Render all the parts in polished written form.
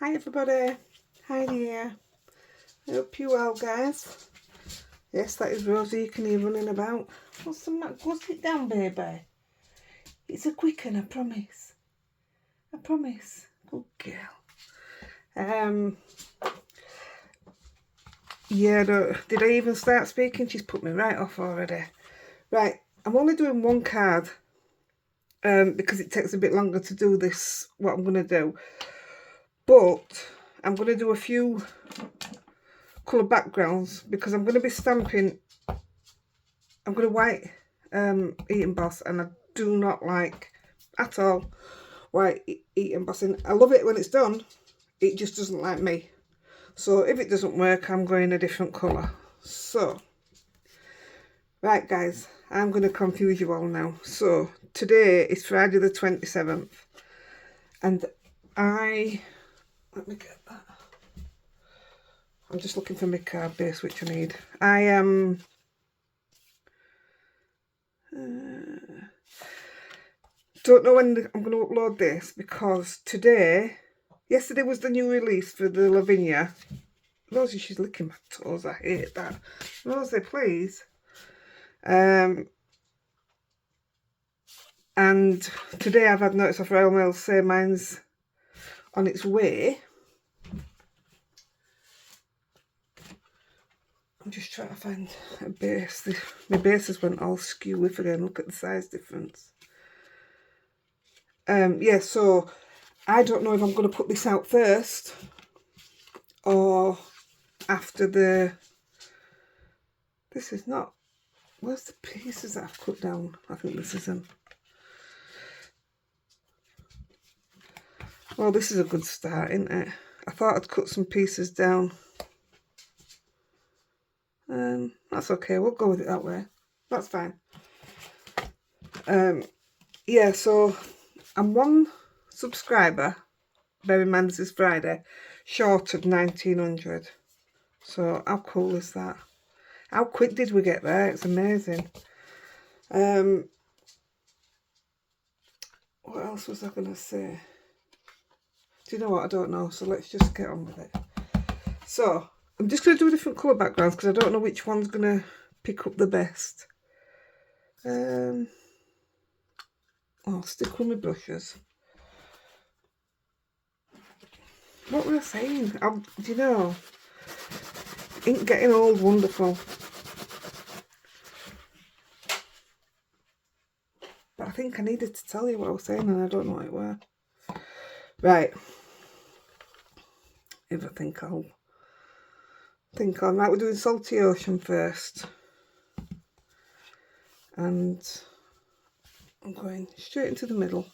Hi everybody, Heidi here. I hope you well, guys. Yes, that is Rosie. You can hear running about. What's the matter? Go sit down, baby. It's a quick one, I promise. I promise. Good girl. Yeah, did I even start speaking? She's put me right off already. Right, I'm only doing one card because it takes a bit longer to do this, what I'm going to do. But I'm going to do a few colour backgrounds because I'm going to be stamping. I'm going to white emboss, and I do not like at all white embossing. I love it when it's done, it just doesn't like me. So if it doesn't work, I'm going a different colour. So, right guys, I'm going to confuse you all now. So today is Friday the 27th, and let me get that. I'm just looking for my card base, which I need. I am don't know when I'm going to upload this because yesterday was the new release for the Lavinia. Rosie, she's licking my toes. I hate that. Rosie, please. And today I've had notice of Royal Mail say mine's on its way. I'm just trying to find a base. My bases went all skew if again. Look at the size difference. Yeah, so I don't know if I'm going to put this out first or after the... This is not... Where's the pieces that I've cut down? I think this is them. Well, this is a good start, isn't it? I thought I'd cut some pieces down. That's okay, we'll go with it that way. That's fine. Yeah, so I'm one subscriber, bear in mind this is Friday, short of 1900. So how cool is that? How quick did we get there? It's amazing. What else was I going to say? Do you know what? I don't know. So let's just get on with it. So I'm just going to do different colour backgrounds because I don't know which one's going to pick up the best. I'll stick with my brushes. What were I saying? Do you know? Ain't getting old wonderful. But I think I needed to tell you what I was saying and I don't know what it were. Right. If I think I'll... Right, we're doing Salty Ocean first. And I'm going straight into the middle.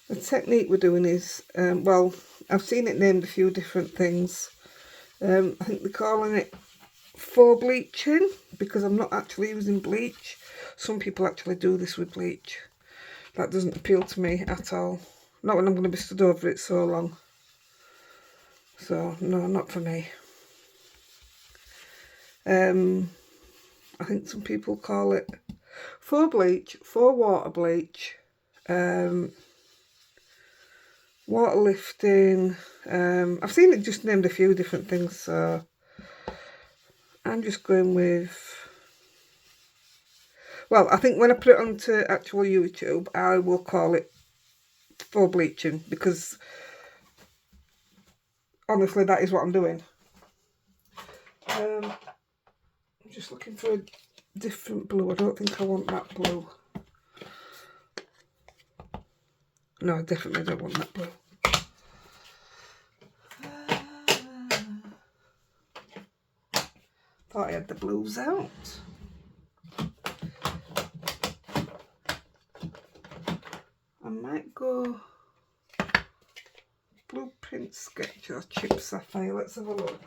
The technique we're doing is, well, I've seen it named a few different things. I think they're calling it FAUX bleaching because I'm not actually using bleach. Some people actually do this with bleach. That doesn't appeal to me at all. Not when I'm going to be stood over it so long. So, no, not for me. I think some people call it FAUX bleach, FAUX water bleach, water lifting. I've seen it just named a few different things, so I'm just going with... Well, I think when I put it onto actual YouTube, I will call it FAUX bleaching because honestly, that is what I'm doing. I'm just looking for a different blue. I don't think I want that blue. No, I definitely don't want that blue. Thought I had the blues out. I might go Blueprint Sketch or Chip Sapphire. Let's have a look.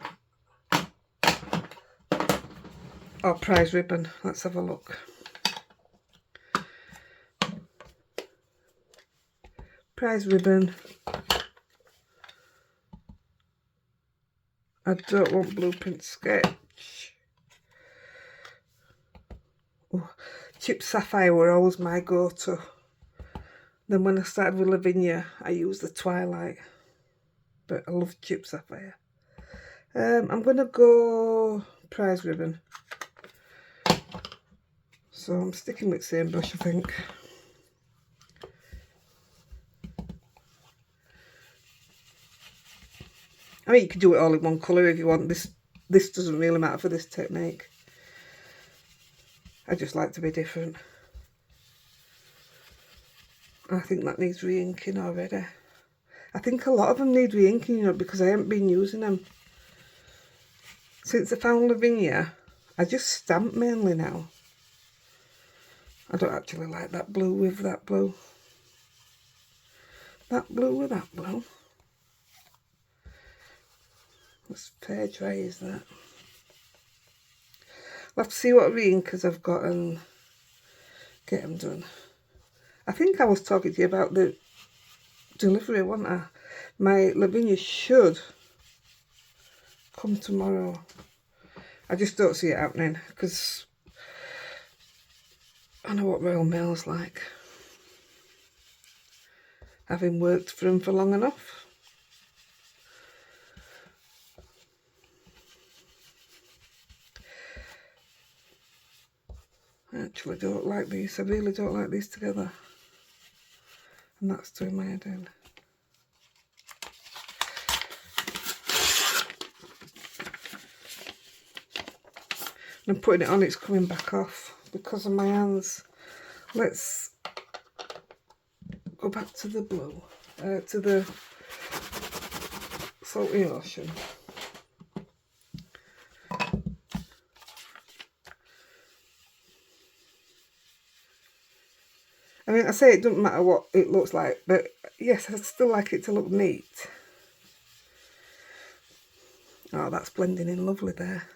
Or Prize Ribbon. Let's have a look. Prize Ribbon. I don't want Blueprint Sketch. Oh, Chip Sapphire were always my go-to. Then when I started with Lavinia, I used the Twilight. But I love Chip Sapphire. I'm going to go prize ribbon. So I'm sticking with the same brush, I think. I mean, you could do it all in one colour if you want. This doesn't really matter for this technique. I just like to be different. I think that needs re-inking already. I think a lot of them need re-inking, you know, because I haven't been using them. Since I found Lavinia, I just stamp mainly now. I don't actually like that blue with that blue. That blue with that blue. What's fair dry is that? I'll have to see what re-inkers I've got and get them done. I think I was talking to you about the delivery, wasn't I? My Lavinia should come tomorrow. I just don't see it happening because I know what Royal Mail's like. Having worked for them for long enough. I actually don't like these. I really don't like these together. And that's doing my head in. And I'm putting it on, it's coming back off because of my hands. Let's go back to the blue, to the salty ocean. I mean, I say it doesn't matter what it looks like, but yes, I still like it to look neat. Oh, that's blending in lovely there.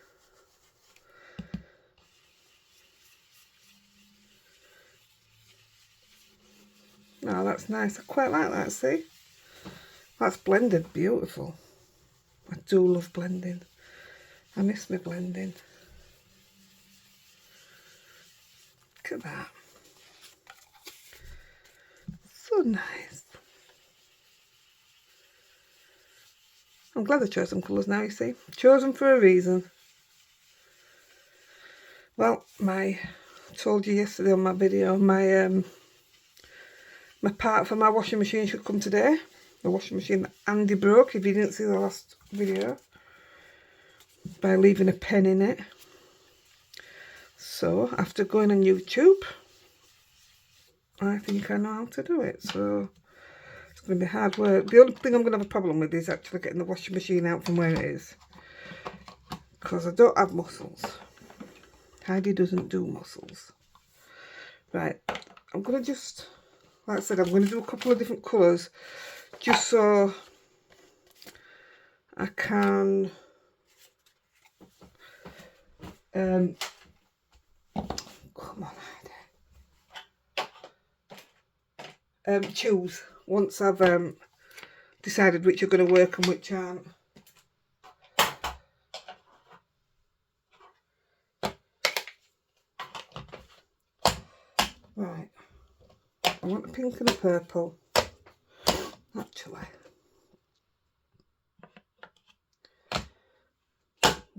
Oh, that's nice. I quite like that, see? That's blended beautiful. I do love blending. I miss my blending. Look at that. So nice. I'm glad I chose some colours now, you see. Chose them for a reason. Well, I told you yesterday on my video, my part for my washing machine should come today. The washing machine that Andy broke, if you didn't see the last video, by leaving a pen in it. So, after going on YouTube, I think I know how to do it. So, it's going to be hard work. The only thing I'm going to have a problem with is actually getting the washing machine out from where it is. Because I don't have muscles. Heidi doesn't do muscles. Right, I'm going to just, like I said, I'm going to do a couple of different colours. Just so I can come on, Heidi. Choose once I've decided which are going to work and which aren't. Right, I want a pink and a purple, actually.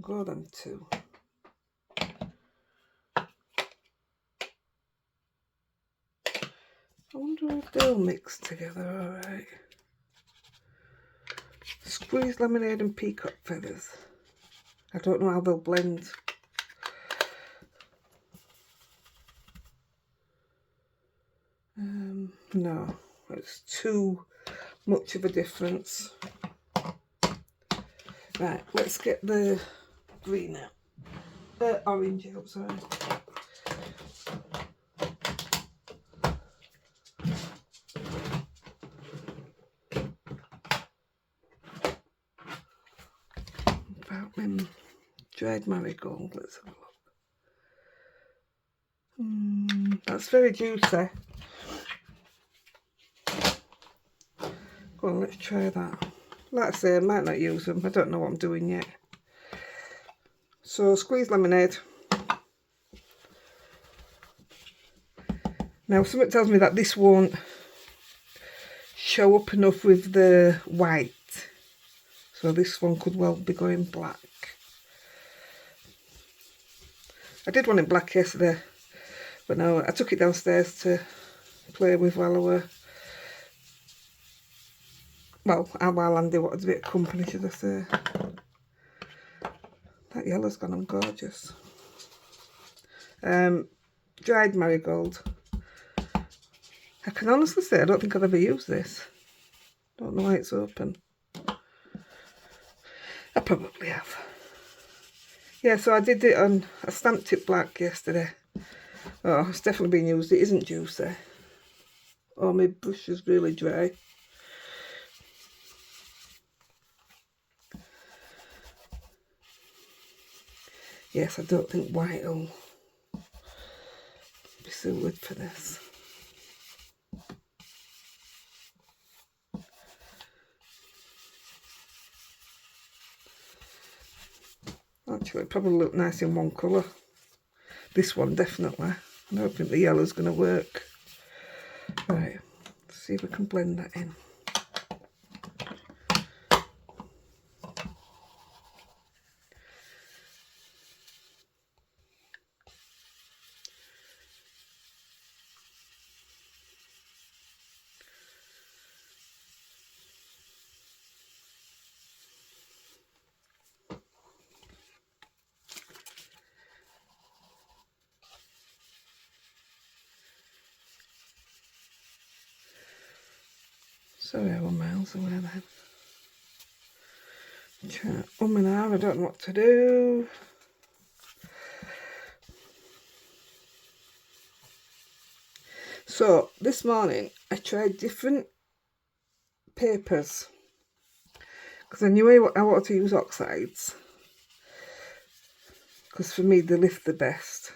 Go them two. I wonder if they'll mix together alright. Squeezed lemonade and peacock feathers. I don't know how they'll blend. No, it's too much of a difference. Right, let's get the green out. Orange out, sorry. About my dried marigold, let's have a look. That's very juicy. Go on, let's try that. Like I say, I might not use them. I don't know what I'm doing yet. So, squeeze lemonade. Now, something tells me that this won't show up enough with the white. So this one could well be going black. I did one in black yesterday, but no, I took it downstairs to play with while I were, well, while Andy wanted a bit of company, should I say. That yellow's gone on gorgeous. Dried marigold. I can honestly say I don't think I've ever used this. Don't know why it's open. I probably have. Yeah, so I did it on, I stamped it black yesterday. Oh, it's definitely been used. It isn't juicy. Oh, my brush is really dry. Yes, I don't think white will be suited for this. Actually, it probably look nice in one colour. This one, definitely. I don't think the yellow's going to work. Right, let's see if we can blend that in. Sorry, I was miles away then. And I don't know what to do. So, this morning I tried different papers because I knew I wanted to use oxides, because for me they lift the best.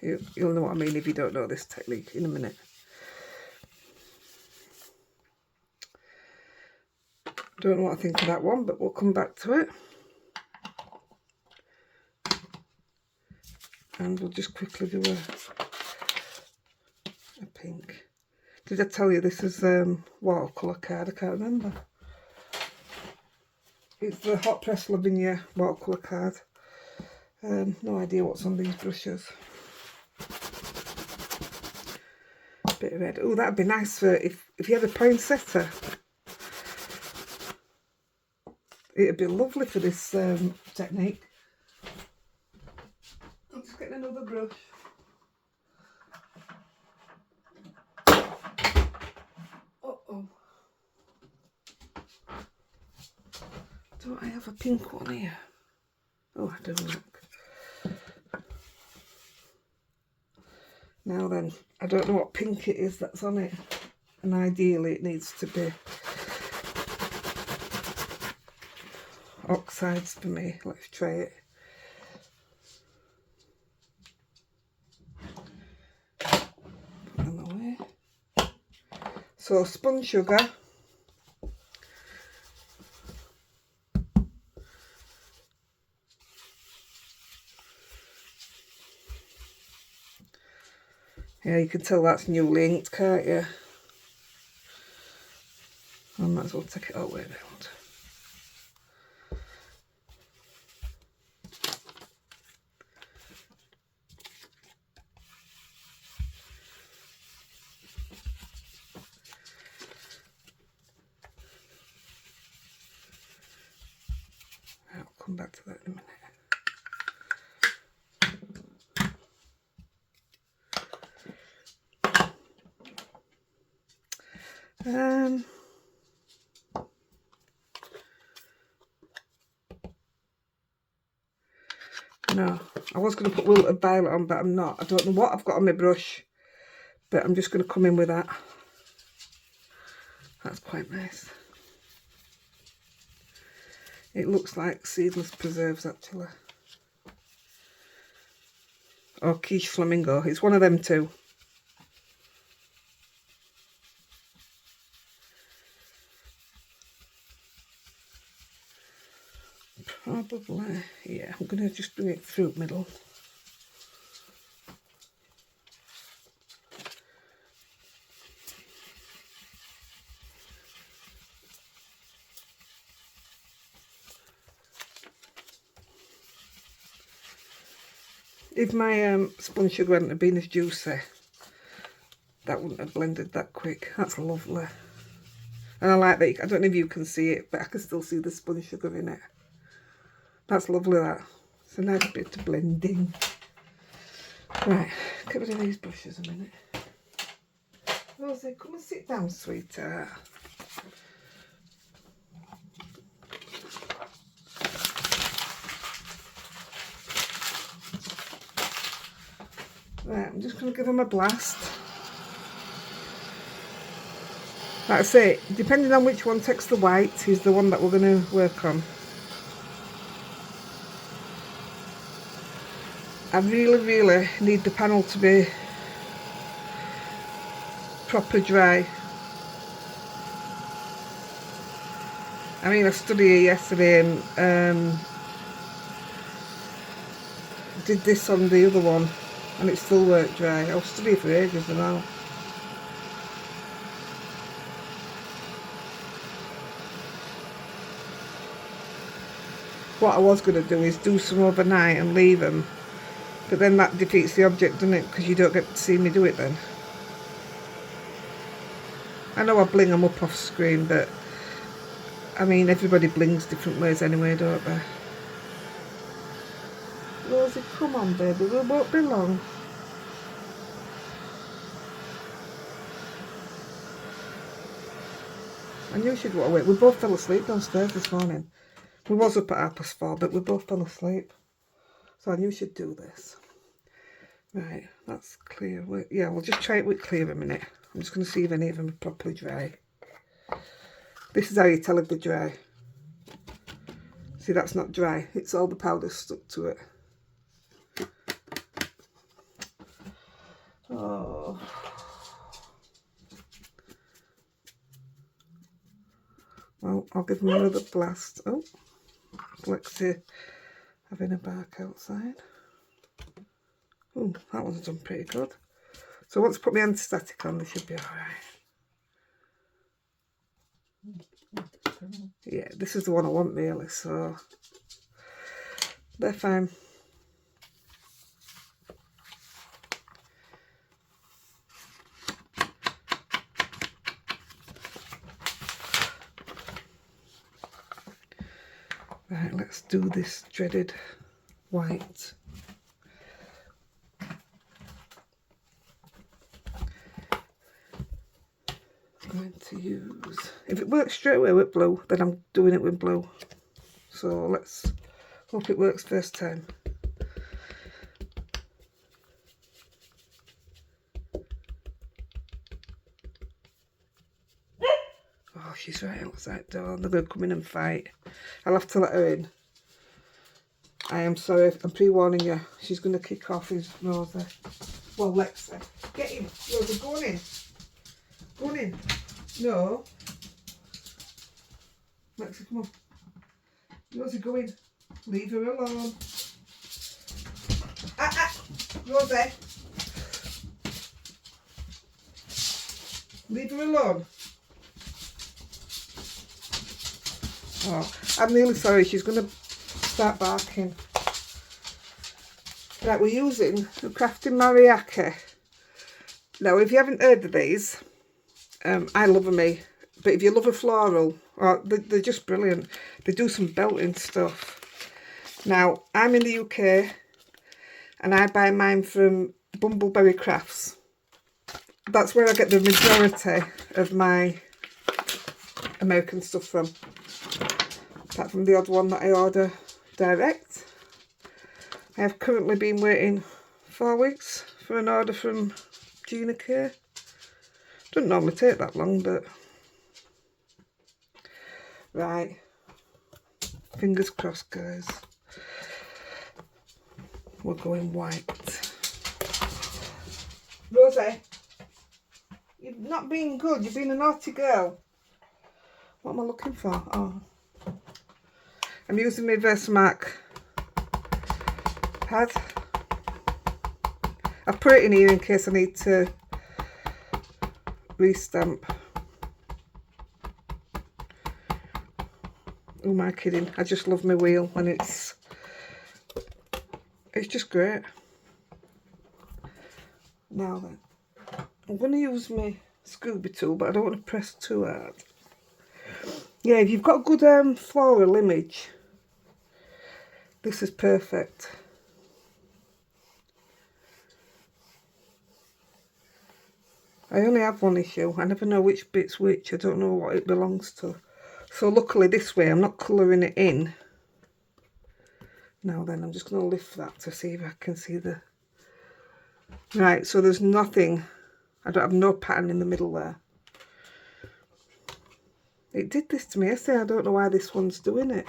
You'll know what I mean if you don't know this technique in a minute. Don't know what I think of that one, but we'll come back to it. And we'll just quickly do a pink. Did I tell you this is watercolour card? I can't remember. It's the Hot Press Lavinia watercolour card. No idea what's on these brushes. Bit of red. Oh, that'd be nice for if you had a poinsettia. It'd be lovely for this technique. I'm just getting another brush. Uh-oh. Don't I have a pink one here? Oh, I do, look. Now then, I don't know what pink it is that's on it. And ideally it needs to be oxides for me. Let's try it. Put them away. So spun sugar. Yeah, you can tell that's newly inked, can't you? I might as well take it all the way around. I'll come back to that in a minute. No, I was going to put wilted violet on, but I'm not. I don't know what I've got on my brush, but I'm just going to come in with that. That's quite nice. It looks like seedless preserves, actually. Or quiche flamingo. It's one of them two. Probably, yeah, I'm going to just bring it through the middle. If my spun sugar hadn't have been as juicy, that wouldn't have blended that quick. That's lovely. And I like that. I don't know if you can see it, but I can still see the spun sugar in it. That's lovely, that. It's a nice bit of blending. Right, get rid of these brushes a minute. Rosie, come and sit down, sweetheart. Right, I'm just going to give them a blast. Like I say, depending on which one takes the white is the one that we're going to work on. I really need the panel to be proper dry. I mean, I studied here yesterday and did this on the other one and it still worked dry. I was studying for ages now. What I was going to do is do some overnight and leave them, but then that defeats the object, doesn't it? Because you don't get to see me do it then. I know I bling them up off screen, but I mean, everybody blings different ways anyway, don't they? Rosie, come on, baby, we won't be long. I knew she'd want to wait. We both fell asleep downstairs this morning. We was up at 4:30, but we both fell asleep. So I knew she'd do this. Right, that's clear. Yeah, we'll just try it with clear a minute. I'm just going to see if any of them are properly dry. This is how you tell if they're dry. See, that's not dry. It's all the powder stuck to it. Oh. Well, I'll give them another blast. Oh, Lexi having a bark outside. Oh, that one's done pretty good. So once I put my anti-static on, they should be alright. Yeah, this is the one I want really, so they're fine. Right, let's do this dreaded white. I'm going to use, if it works straight away with blue, then I'm doing it with blue. So let's hope it works first time. Oh, she's right outside the door. They're going to come in and fight. I'll have to let her in. I am sorry, I'm pre-warning you. She's going to kick off his Rosie. Well, Lexi. Get in. Rosie, go on in. Go on in. No. Lexi, come on. Rosie, go in. Leave her alone. Rosie. Leave her alone. Oh, I'm really sorry, she's going to start barking. Right, we're using the Crafting Mariachi. Now, if you haven't heard of these, I love them, but if you love a floral, they're just brilliant. They do some belting stuff. Now, I'm in the UK, and I buy mine from Bumbleberry Crafts. That's where I get the majority of my American stuff from. Apart from the odd one that I order direct. I have currently been waiting 4 weeks for an order from Gina K. Doesn't normally take that long, but right. Fingers crossed, guys. We're going white. Rosie, you've not been good. You've been a naughty girl. What am I looking for? Oh. I'm using my Versamark pad. I've put it in here in case I need to restamp. Who am I kidding? I just love my wheel and it's just great. Now then, I'm going to use my Scooby tool, but I don't want to press too hard. Yeah, if you've got a good floral image, this is perfect. I only have one issue. I never know which bit's which. I don't know what it belongs to. So luckily this way I'm not colouring it in. Now then, I'm just going to lift that to see if I can see the... Right, so there's nothing. I don't have no pattern in the middle there. It did this to me yesterday. I don't know why this one's doing it.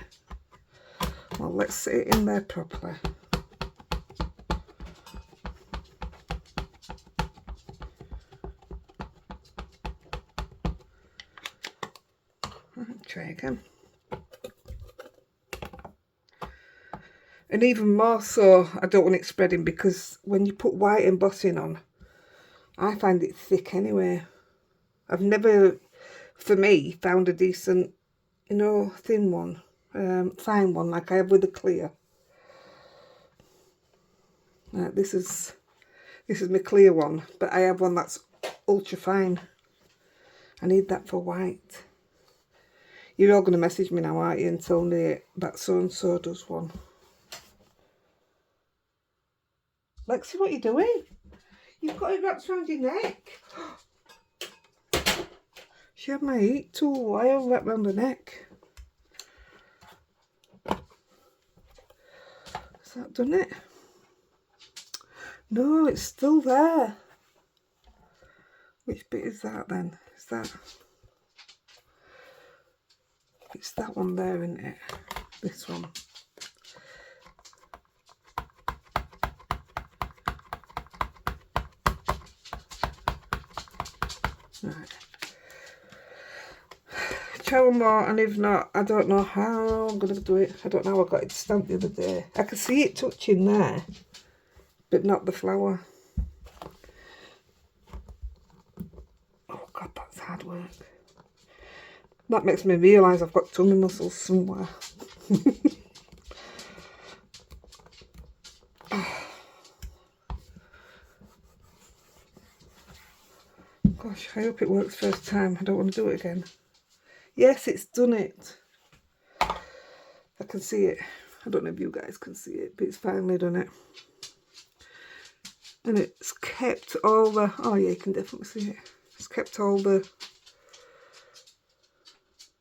Well, let's sit it in there properly. Right, try again. And even more so, I don't want it spreading, because when you put white embossing on, I find it thick anyway. I've never, for me, found a decent, you know, thin one, fine one like I have with the clear. This is my clear one, but I have one that's ultra fine. I need that for white. You're all going to message me now, aren't you, and tell me that so-and-so does one. Lexi, what are you doing? You've got it wrapped around your neck. She had my heat tool wire wrapped around her neck. Has that done it? No, it's still there. Which bit is that then? Is that... It's that one there, isn't it? This one. Right. Try one more, and if not, I don't know how I'm going to do it. I don't know how I got it stamped the other day. I can see it touching there, but not the flower. Oh God, that's hard work. That makes me realise I've got tummy muscles somewhere. Gosh, I hope it works first time. I don't want to do it again. Yes, it's done it. I can see it. I don't know if you guys can see it, but it's finally done it. And it's kept all the... Oh yeah, you can definitely see it. It's kept all the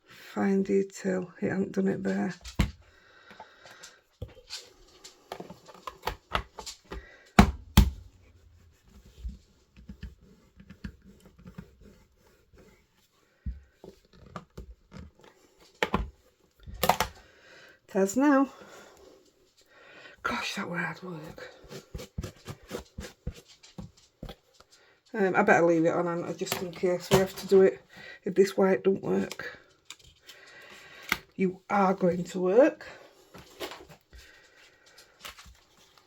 fine detail. It hasn't done it there. It has now. Gosh, that was hard work. I better leave it on, Anna, just in case we have to do it if this white don't work. You are going to work.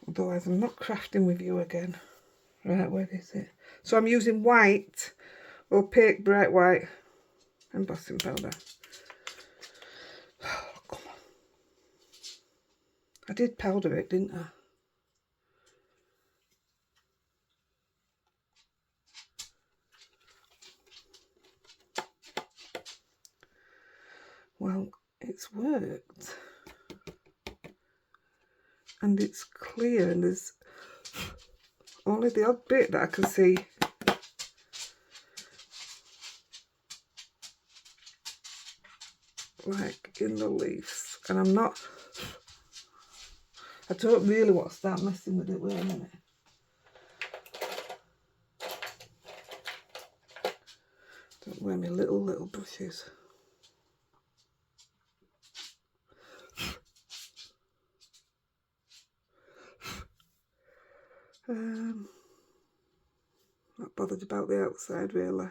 Otherwise I'm not crafting with you again. Right, where is it? So I'm using white, opaque bright white embossing powder. Oh, come on. I did powder it, didn't I? Well, it's worked. And it's clear, and there's only the odd bit that I can see. Like in the leaves. And I'm not... I don't really want to start messing with it. Wait a minute. Don't wear my little brushes. Not bothered about the outside really.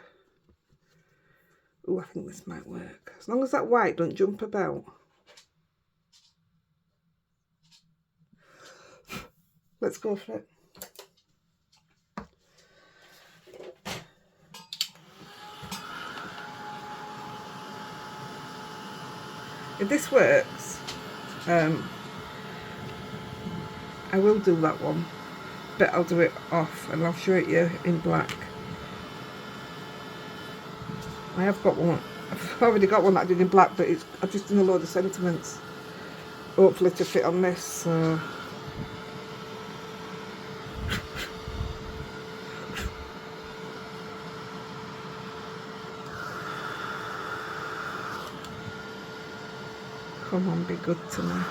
Oh, I think this might work. As long as that white don't jump about. Let's go for it. If this works, I will do that one. bit I'll do it off and I'll show it you in black. I have got one. I've already got one that I did in black, but I've just done a load of sentiments. Hopefully to fit on this. So. Come on, be good to me.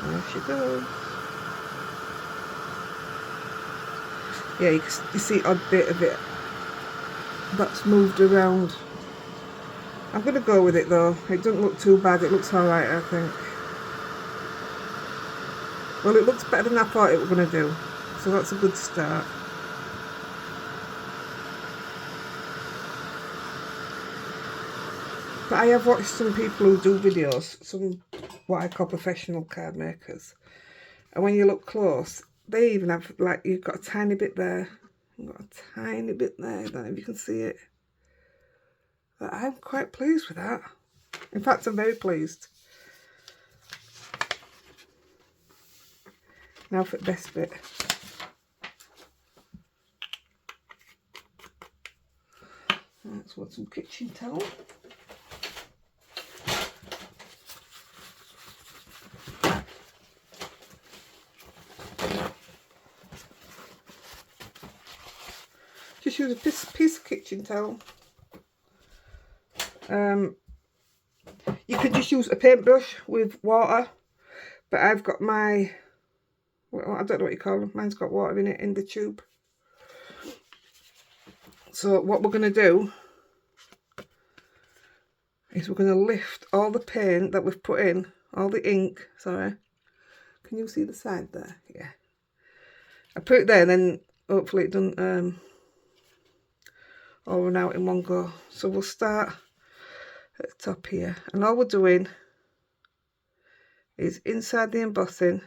There she goes. Yeah, you see odd bit of it that's moved around. I'm going to go with it though. It doesn't look too bad. It looks alright, I think. Well, it looks better than I thought it was going to do. So that's a good start. But I have watched some people who do videos, some what I call professional card makers. And when you look close, they even have, like, you've got a tiny bit there. You've got a tiny bit there. I don't know if you can see it. But I'm quite pleased with that. In fact, I'm very pleased. Now for the best bit. Let's want some kitchen towel. Just use a piece of kitchen towel. You could just use a paintbrush with water, but I've got my, well, I don't know what you call them, mine's got water in it in the tube. So what we're going to do is we're going to lift all the paint that we've put in, all the ink, sorry. Can you see the side there? Yeah. I put it there and then hopefully it doesn't all run out in one go. So we'll start at the top here, and all we're doing is inside the embossing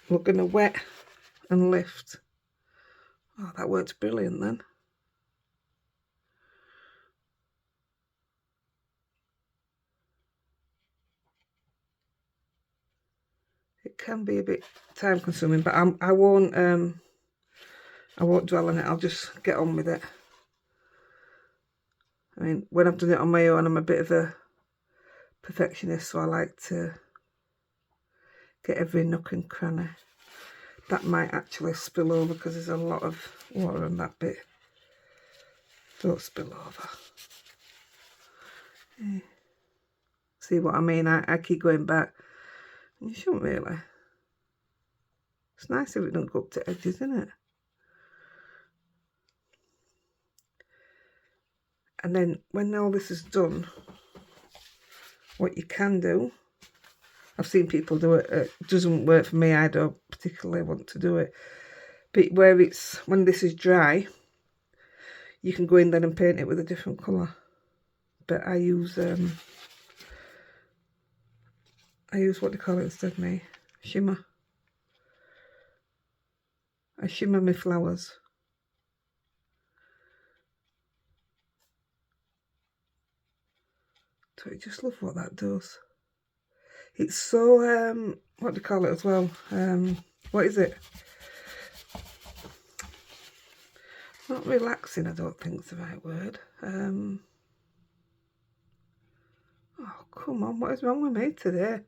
we're going to wet and lift. Oh, that works brilliant then. It can be a bit time consuming, but I won't dwell on it. I'll just get on with it. I mean, when I've done it on my own, I'm a bit of a perfectionist, so I like to get every nook and cranny. That might actually spill over because there's a lot of water on that bit. Don't spill over. Yeah. See what I mean? I keep going back. You shouldn't really. It's nice if it don't go up to edges, isn't it? And then when all this is done, what you can do, I've seen people do it, it doesn't work for me, I don't particularly want to do it, but when this is dry, you can go in then and paint it with a different colour. But I use what do you call it instead of me? Shimmer. I shimmer my flowers. So I just love what that does. It's so, what do you call it as well? What is it? Not relaxing, I don't think is the right word. Oh, come on, what is wrong with me today?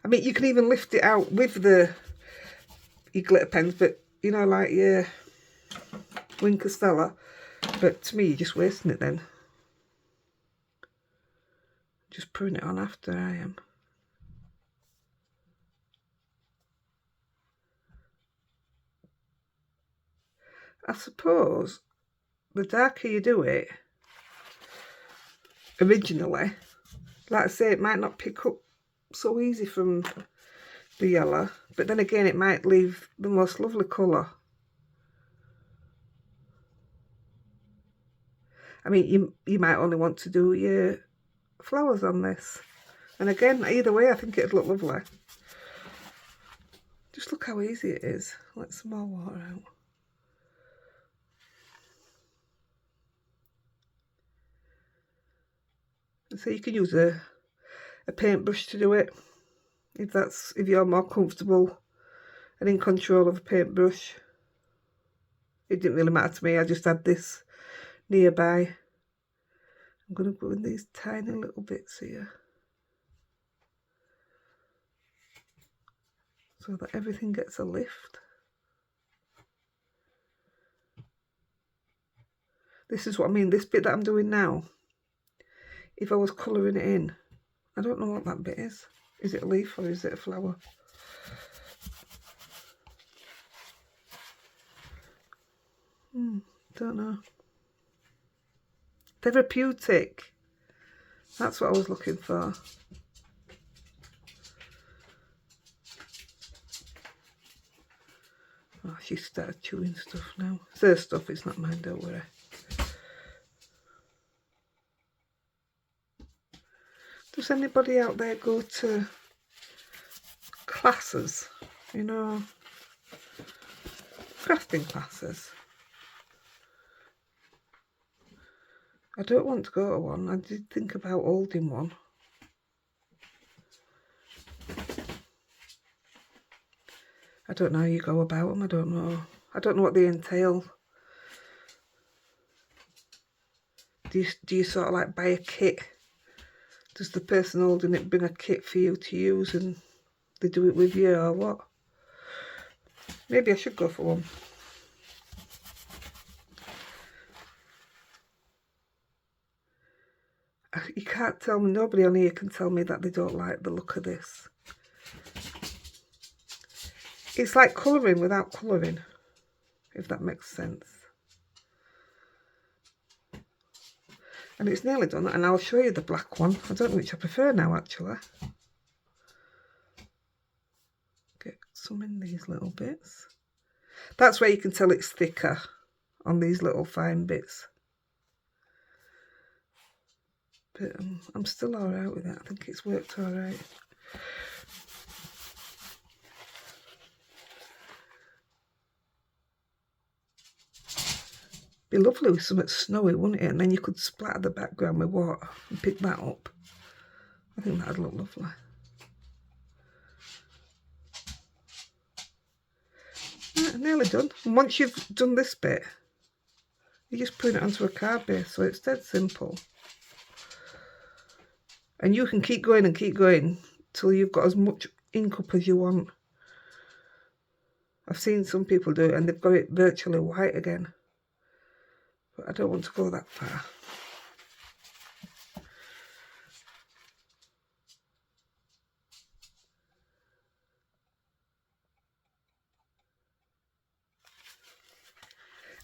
I mean, you can even lift it out with your glitter pens, but, you know, like your Wink Stella. But to me, you're just wasting it then. Just putting it on after I am. I suppose the darker you do it, originally, like I say, it might not pick up so easy from the yellow, but then again, it might leave the most lovely colour. I mean, you might only want to do your flowers on this. And again, either way, I think it'd look lovely. Just look how easy it is. Let some more water out. So you can use a paintbrush to do it, if you're more comfortable and in control of a paintbrush. It didn't really matter to me, I just had this nearby. I'm going to go in these tiny little bits here, so that everything gets a lift. This is what I mean, this bit that I'm doing now, if I was colouring it in, I don't know what that bit is. Is it a leaf or is it a flower? Don't know. Therapeutic. That's what I was looking for. Oh, she started chewing stuff now. It's her stuff, it's not mine, don't worry. Does anybody out there go to classes? You know, crafting classes? I don't want to go to one. I did think about holding one. I don't know how you go about them. I don't know. I don't know what they entail. Do you sort of like buy a kit? Does the person holding it bring a kit for you to use and they do it with you, or what? Maybe I should go for one. You can't tell me, nobody on here can tell me that they don't like the look of this. It's like colouring without colouring, if that makes sense. And it's nearly done, and I'll show you the black one. I don't know which I prefer now, actually. Get some in these little bits. That's where you can tell it's thicker, on these little fine bits. But I'm still alright with it. I think it's worked alright. Be lovely with something snowy, wouldn't it? And then you could splatter the background with water and pick that up. I think that'd look lovely. Right, nearly done. And once you've done this bit, you just put it onto a card base, so it's dead simple. And you can keep going and keep going till you've got as much ink up as you want. I've seen some people do it and they've got it virtually white again. But I don't want to go that far.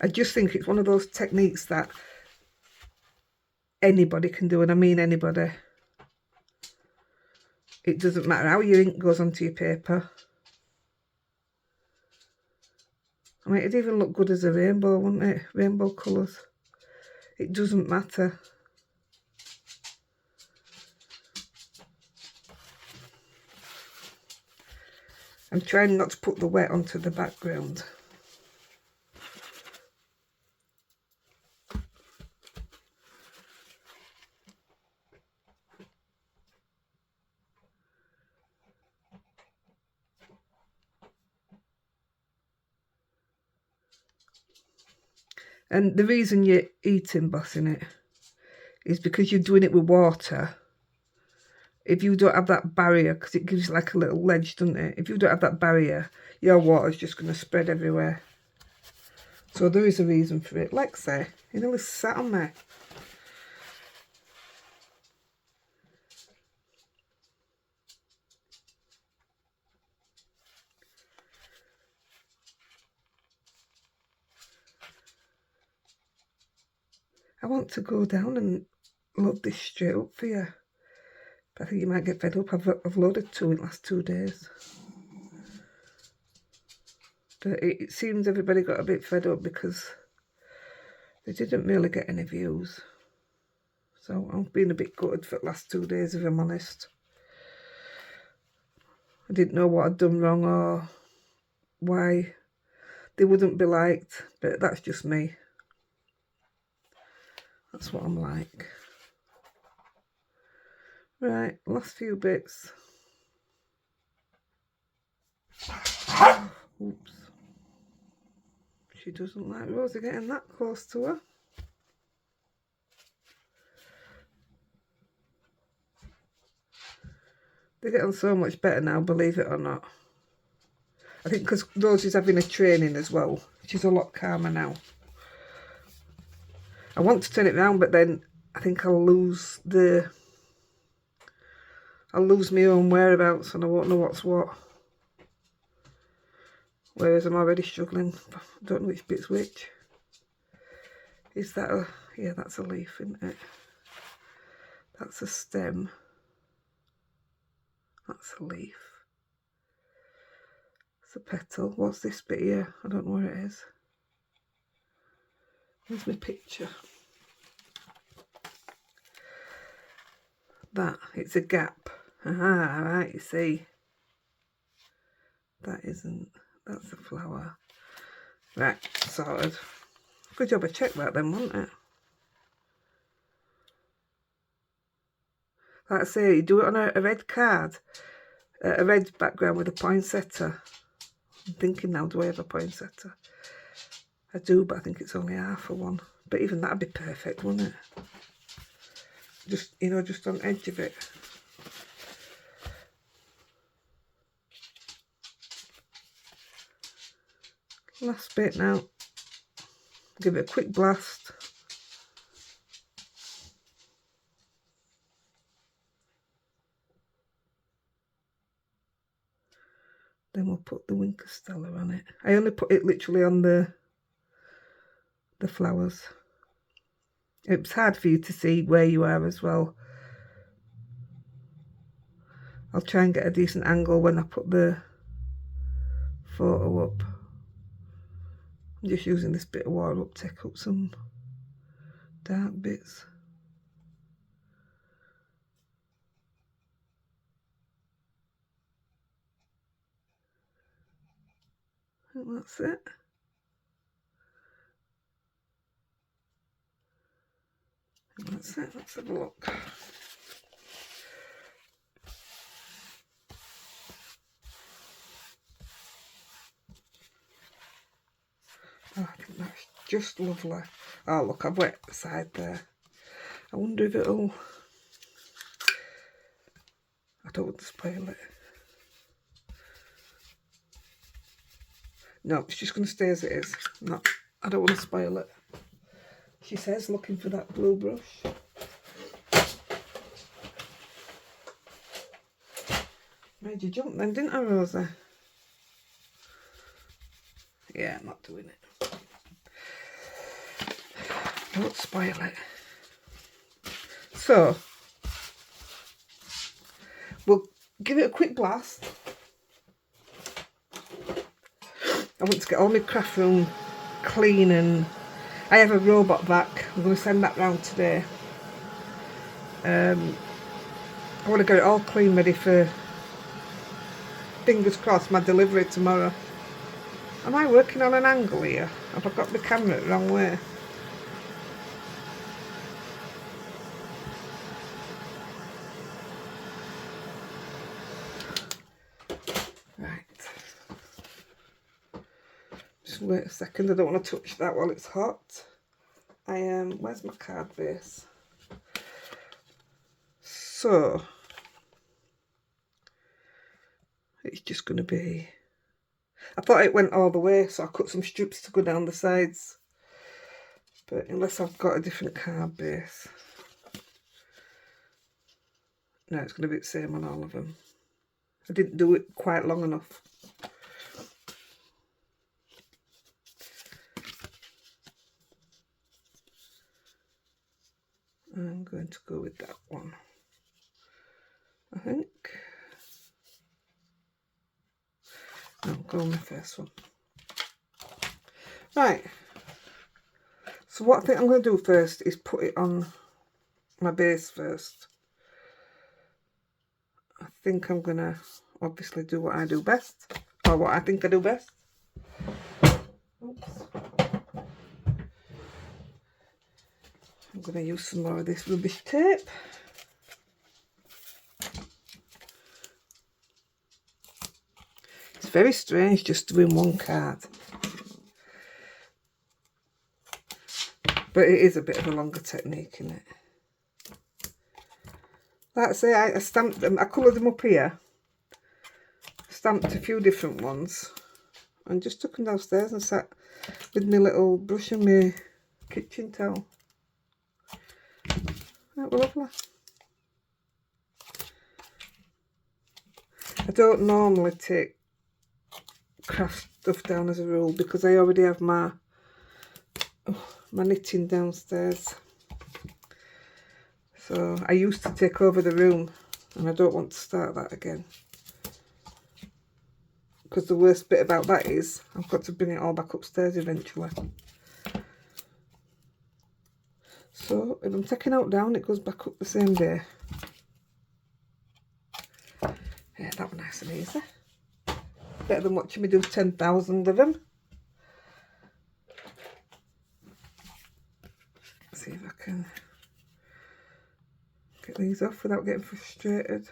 I just think it's one of those techniques that anybody can do, and I mean anybody. It doesn't matter how your ink goes onto your paper. I mean, it'd even look good as a rainbow, wouldn't it? Rainbow colours. It doesn't matter. I'm trying not to put the wet onto the background. And the reason you're embossing it is because you're doing it with water. If you don't have that barrier, because it gives like a little ledge, doesn't it? If you don't have that barrier, your water's just going to spread everywhere. So there is a reason for it. Lexi, you nearly sat on me. I want to go down and load this straight up for you. But I think you might get fed up. I've loaded 2 in the last 2 days. But it seems everybody got a bit fed up because they didn't really get any views. So I've been a bit gutted for the last 2 days, if I'm honest. I didn't know what I'd done wrong or why they wouldn't be liked, but that's just me. That's what I'm like. Right, last few bits. Oops. She doesn't like Rosie getting that close to her. They get on so much better now, believe it or not. I think because Rosie's having a training as well. She's a lot calmer now. I want to turn it round, but then I think I'll lose my own whereabouts and I won't know what's what. Whereas I'm already struggling. I don't know which bit's which. Is that a... yeah, that's a leaf, isn't it? That's a stem. That's a leaf. It's a petal. What's this bit here? I don't know where it is. Here's my picture. That, it's a gap. Aha, right, you see. That isn't, that's a flower. Right, sorted. Good job I checked that then, wasn't it? Like I say, you do it on a red card, a red background with a poinsettia. I'm thinking now, do I have a poinsettia? I do, but I think it's only half of one. But even that'd be perfect, wouldn't it? Just, you know, just on the edge of it. Last bit now. Give it a quick blast. Then we'll put the Winker Stella on it. I only put it literally on the flowers. It's hard for you to see where you are as well. I'll try and get a decent angle when I put the photo up. I'm just using this bit of water up to take up some dark bits. I think that's it. That's it, let's have a look. Oh, I think that's just lovely. Oh look, I've wet the side there. I wonder if it'll... I don't want to spoil it. No, it's just going to stay as it is. No, I don't want to spoil it. She says, looking for that blue brush. Made you jump then, didn't I, Rosa? Yeah, I'm not doing it. Don't spoil it. So, we'll give it a quick blast. I want to get all my craft room clean, and I have a robot vac. I'm going to send that round today. I want to get it all clean, ready for, fingers crossed, my delivery tomorrow. Am I working on an angle here? Have I got the camera the wrong way? Right. Just wait a second, I don't want to touch that while it's hot. Where's my card base? So, it's just going to be... I thought it went all the way, so I cut some strips to go down the sides. But unless I've got a different card base... No, it's going to be the same on all of them. I didn't do it quite long enough. I'm going to go with that one, I think. No, go on the first one. Right. So what I think I'm going to do first is put it on my base first. I think I'm going to obviously do what I do best, or what I think I do best. Oops. I'm going to use some more of this rubbish tape. It's very strange just doing one card. But it is a bit of a longer technique, isn't it? That's it. I stamped them. I coloured them up here. Stamped a few different ones. And just took them downstairs and sat with my little brush and my kitchen towel. That was lovely. I don't normally take craft stuff down as a rule because I already have my knitting downstairs. So I used to take over the room and I don't want to start that again. Because the worst bit about that is I've got to bring it all back upstairs eventually. So if I'm taking out down, it goes back up the same day. Yeah, that was nice and easy. Better than watching me do 10,000 of them. Let's see if I can get these off without getting frustrated.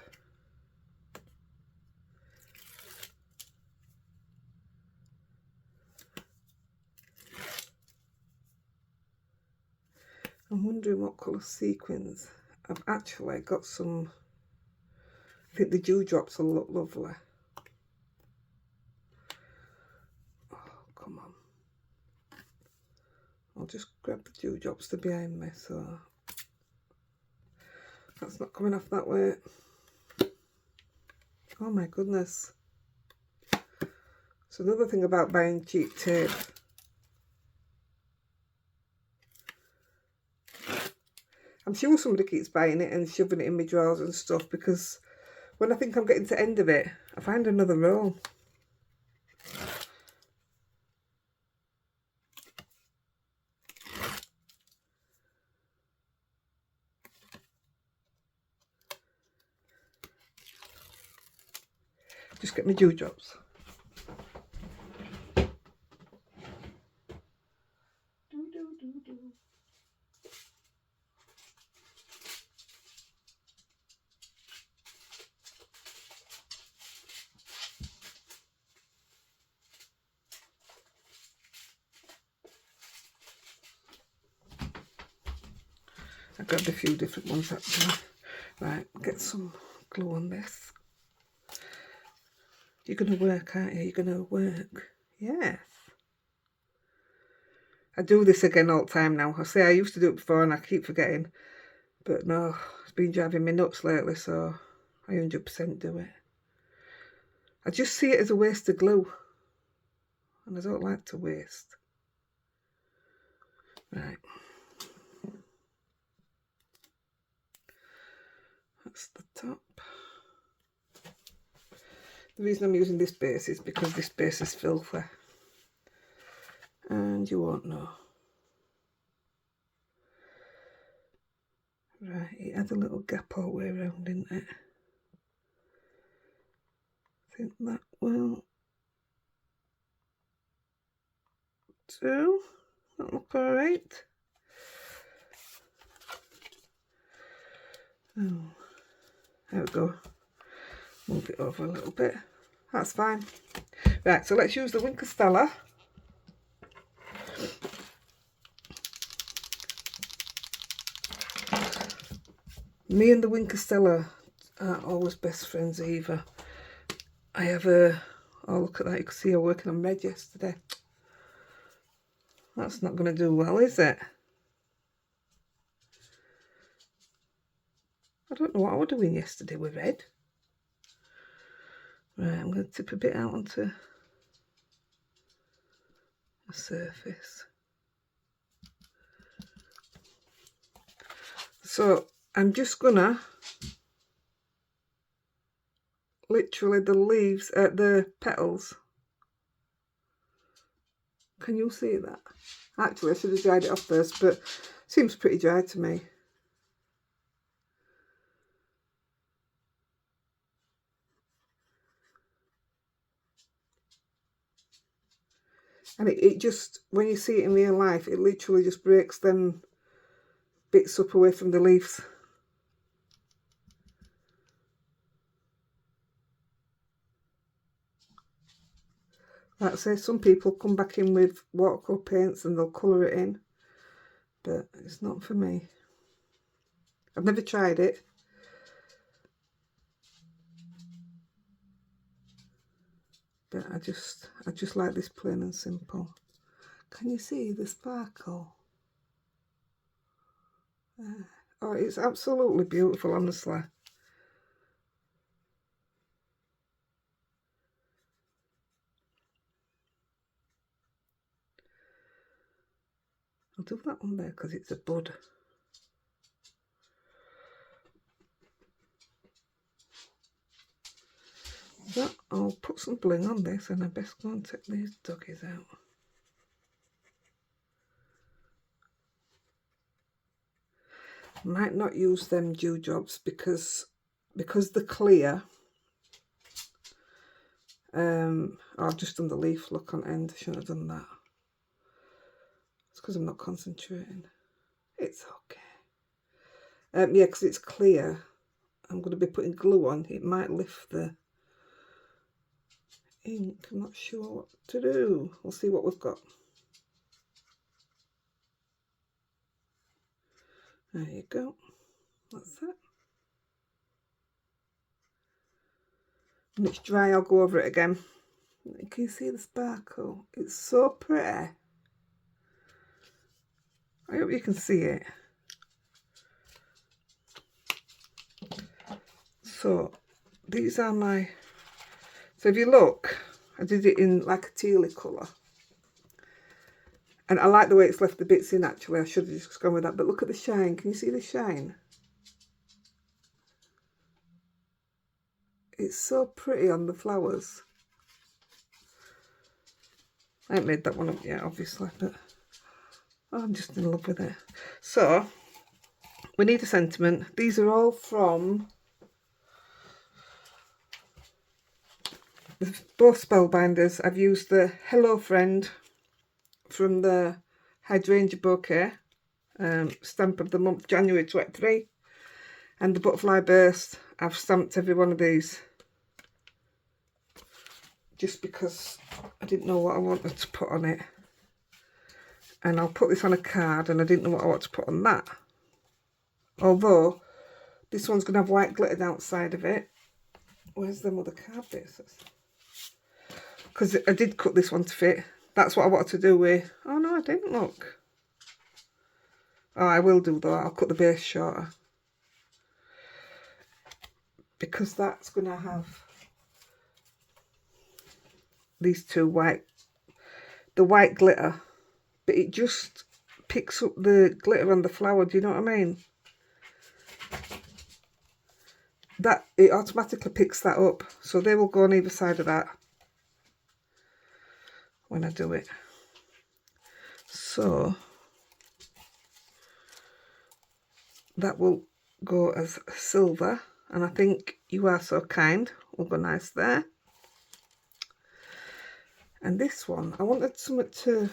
I'm wondering what colour sequins. I've actually got some, I think the dewdrops will look lovely. Oh, come on. I'll just grab the dewdrops to behind me, so that's not coming off that way. Oh my goodness. So another thing about buying cheap tape. I'm sure somebody keeps buying it and shoving it in my drawers and stuff, because when I think I'm getting to the end of it, I find another roll. Just get my dewdrops. I grabbed a few different ones actually. Right, get some glue on this. You're going to work, aren't you? You're going to work. Yes. I do this again all the time now. I say I used to do it before and I keep forgetting. But no, it's been driving me nuts lately, so I 100% do it. I just see it as a waste of glue. And I don't like to waste. Right. That's the top. The reason I'm using this base is because this base is filthy. And you won't know. Right, it had a little gap all the way around, didn't it? I think that will do. That'll look alright. Oh, there we go. Move it over a little bit. That's fine. Right, so let's use the Winker Stella. Me and the Winker Stella are always best friends either. I have a, oh look at that, you can see her working on red yesterday. That's not going to do well, is it? I don't know what I was doing yesterday with red. Right, I'm going to tip a bit out onto the surface. So I'm just gonna literally the leaves, the petals. Can you see that? Actually, I should have dried it off first, but it seems pretty dry to me. And it just, when you see it in real life, it literally just breaks them bits up away from the leaves. Like I say, some people come back in with watercolour paints and they'll colour it in, but it's not for me. I've never tried it. But I just like this plain and simple. Can you see the sparkle? Oh, it's absolutely beautiful, honestly. I'll do that one there because it's a bud. So I'll put some bling on this, and I best go and take these doggies out. Might not use them dewdrops because they're clear. I've just done the leaf look on end. I shouldn't have done that. It's because I'm not concentrating. It's okay. Yeah, because it's clear. I'm going to be putting glue on. It might lift the ink. I'm not sure what to do. We'll see what we've got. There you go. That's it. When it's dry, I'll go over it again. Can you see the sparkle? It's so pretty. I hope you can see it. So these are my, so if you look, I did it in like a tealy colour. And I like the way it's left the bits in actually. I should have just gone with that. But look at the shine. Can you see the shine? It's so pretty on the flowers. I haven't made that one up yet, obviously, but I'm just in love with it. So we need a sentiment. These are all from both spellbinders. I've used the Hello Friend from the Hydrangea Bouquet, stamp of the month, January 23, and the Butterfly Burst. I've stamped every one of these just because I didn't know what I wanted to put on it. And I'll put this on a card, and I didn't know what I want to put on that. Although this one's going to have white glitter outside of it. Where's them other card bases? Because I did cut this one to fit. That's what I wanted to do with... Oh no, I didn't, look. Oh, I will do though. I'll cut the base shorter. Because that's going to have these two white... The white glitter. But it just picks up the glitter on the flower. Do you know what I mean? That it automatically picks that up, so they will go on either side of that when I do it. So that will go as silver, and I think You Are So Kind will go nice there. And this one, I wanted something to,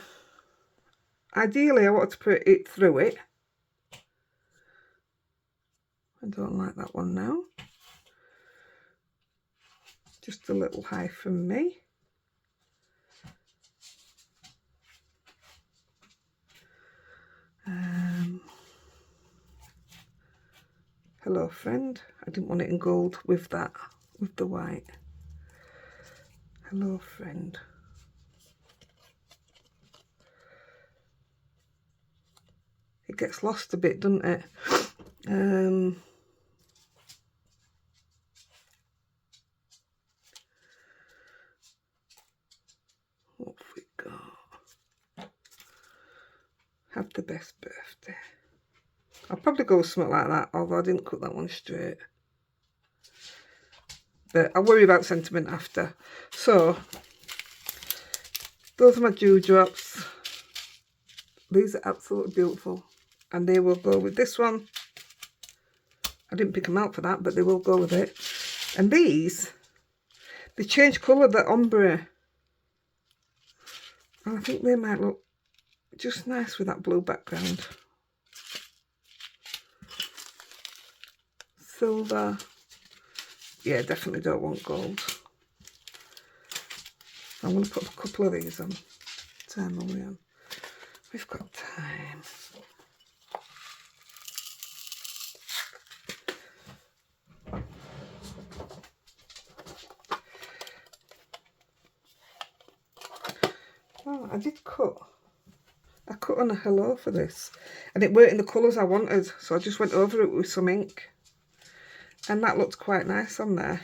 ideally I wanted to put it through it. I don't like that one now. Just a little high from me. Hello Friend. I didn't want it in gold with that, with the white. Hello Friend. It gets lost a bit, doesn't it? What have we got? Have the best birthday. I'll probably go with something like that, although I didn't cut that one straight. But I'll worry about sentiment after. So, those are my dewdrops. These are absolutely beautiful. And they will go with this one. I didn't pick them out for that, but they will go with it. And these, they change colour, the ombre. And I think they might look just nice with that blue background. Silver. Yeah, definitely don't want gold. I'm going to put a couple of these on. Time are we on? We've got time. Oh, I cut on a hello for this, and it weren't in the colours I wanted, so I just went over it with some ink, and that looked quite nice on there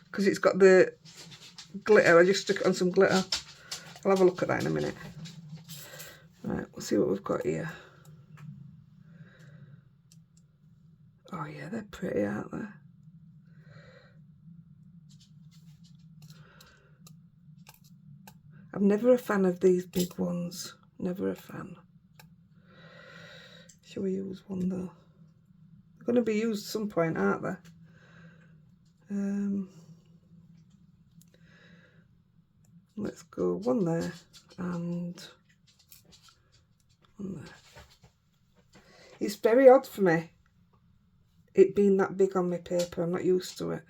because it's got the glitter. I just stuck it on some glitter. I'll have a look at that in a minute. Right, we'll see what we've got here. Oh yeah, they're pretty, aren't they? I'm never a fan of these big ones. Never a fan. Shall we use one though? They're going to be used at some point, aren't they? Let's go one there and one there. It's very odd for me, it being that big on my paper. I'm not used to it.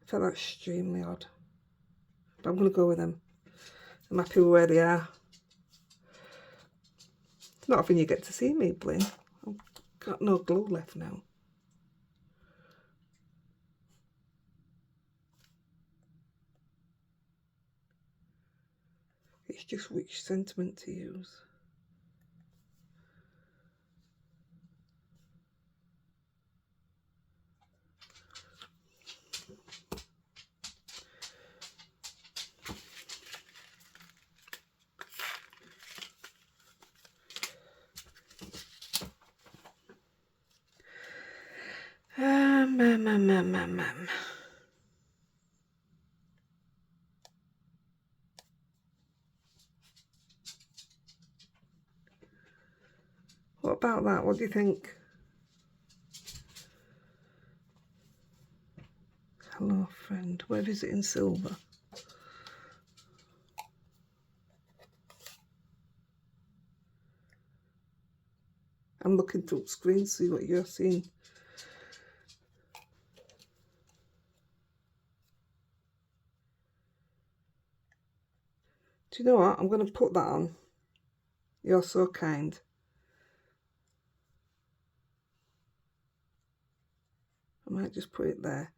I felt that's extremely odd. But I'm going to go with them. I'm happy with where they are. It's not often you get to see me bling. I've got no glue left now. It's just which sentiment to use. What about that? What do you think? Hello, friend. Where is it in silver? I'm looking through the screen to see what you're seeing. Do you know what? I'm going to put that on. You're so kind. I might just put it there.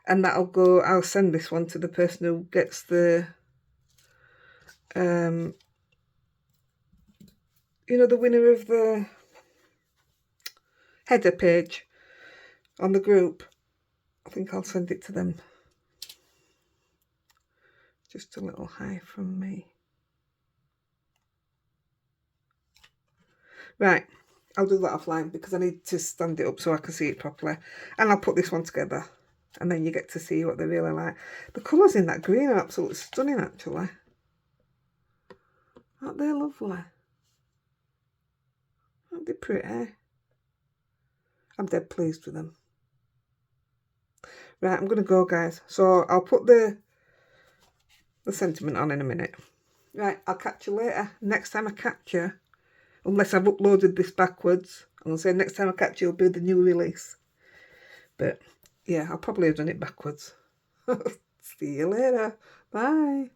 And that'll go, I'll send this one to the person who gets the, you know, the winner of the header page on the group. I think I'll send it to them. Just a little hi from me. Right, I'll do that offline because I need to stand it up so I can see it properly. And I'll put this one together and then you get to see what they're really like. The colours in that green are absolutely stunning actually. Aren't they lovely? Aren't they pretty? I'm dead pleased with them. Right, I'm going to go, guys. So I'll put the sentiment on in a minute. Right, I'll catch you later. Next time I catch you, unless I've uploaded this backwards, I'm going to say next time I catch you will be the new release. But yeah, I'll probably have done it backwards. See you later. Bye.